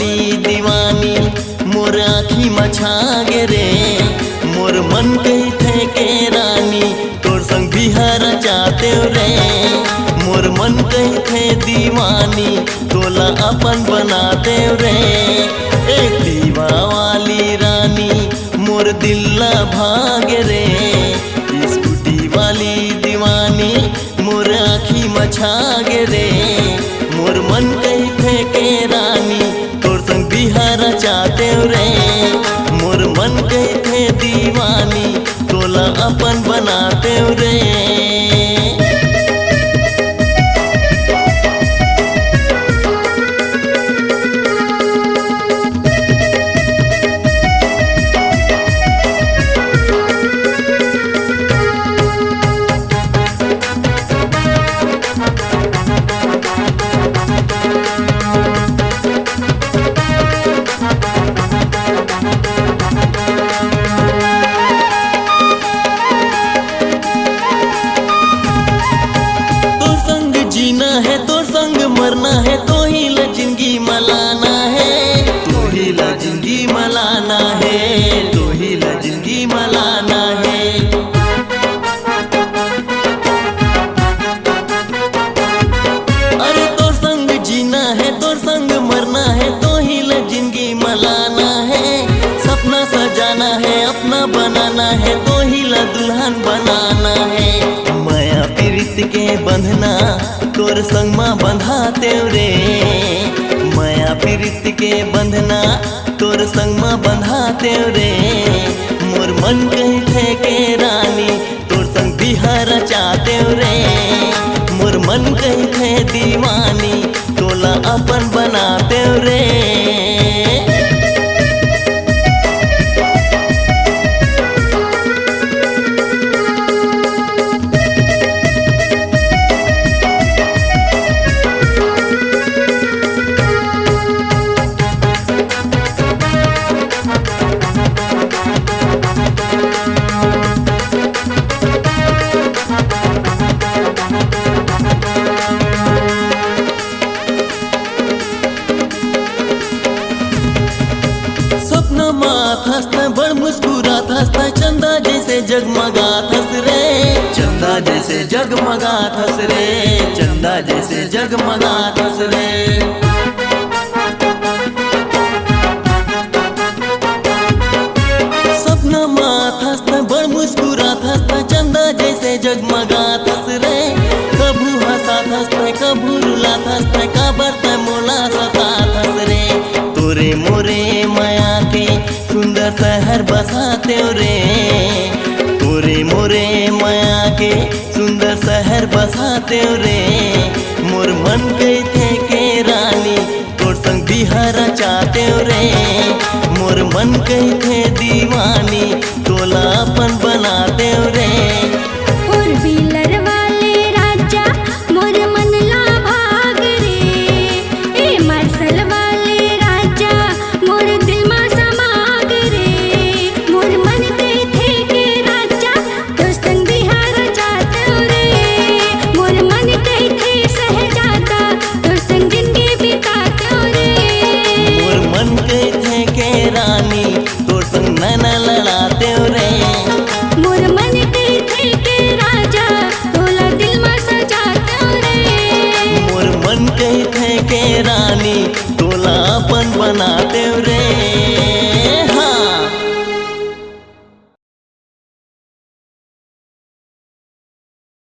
वाली दीवानी मोर आँखी मछा गे रे। मोर मन कही थे के रानी तोर संग बिहार चाहते रे। मोर मन कही थे दीवानी तोला अपन बनाते रे। एक दीवा वाली रानी मोर दिल ला भागे रे। स्कूटी वाली दीवानी मोर आँखी मछा गे रे। मोर मन कही थे के रानी तोर संग बिहार चाहते रे। मोर मन कही थे दीवानी तोला अपन बनाते रे। मरना है तो ही ला जिंदगी मलाना है। तो ही ला जिंदगी मलाना है। तो ही ला जिंदगी मलाना है। अरे तोर संग जीना है तोर संग मरना है तो ही ला जिंदगी मलाना है। सपना सजाना है अपना बनाना है तो ही ला दुल्हन बनाना है। माया प्रीत के बंधना तोर संग माँ बंधाते रे। माया प्रीत के बंधना तोर संग माँ बंधाते रे। मोर मन कही थे के रानी तोर संग बिहार चाहते रे। मोर मन कही थे दीवानी तोला अपन बनाते रे। हंसता बड़ मुस्कुरात हंसता चंदा जैसे जगमगात हंस रे। चंदा जैसे जगमगात हंस रे। चंदा जैसे जगमगात हंस रे। सपना मात हंसता बड़ मुस्कुरात हंसता चंदा जैसे जगमगात हंस रे। कभू हंसात हंसता कभू रुलात हंसता काबरता मोला सतात हंस रे। तोरे मोरे माया के सुंदर शहर बसाते रे। तोरे मोरे माया के सुंदर शहर बसाते रे। मोर मन कही थे के रानी तोर संग बिहार चाहते रे। मोर मन कही थे दीवानी तोला अपन बनाते रे। और बिलर वाले राजा मोर मन ला भाग रे। ए मार्शल वाले राजा मोर दिल मा समाग रे। मोर मन कही थे के राजा तोर संग बिहार चाहते रे। मोर मन कही थे सहजादा तोर संग जिंदगी बिताते रे। मोर मन कही थे के रानी तोर संग नैना लड़ाते रे। मोर मन कही थे के राजा तोला दिल मा सजाते रे। मोर मन कही थे के रानी तोला अपन बनाते रे।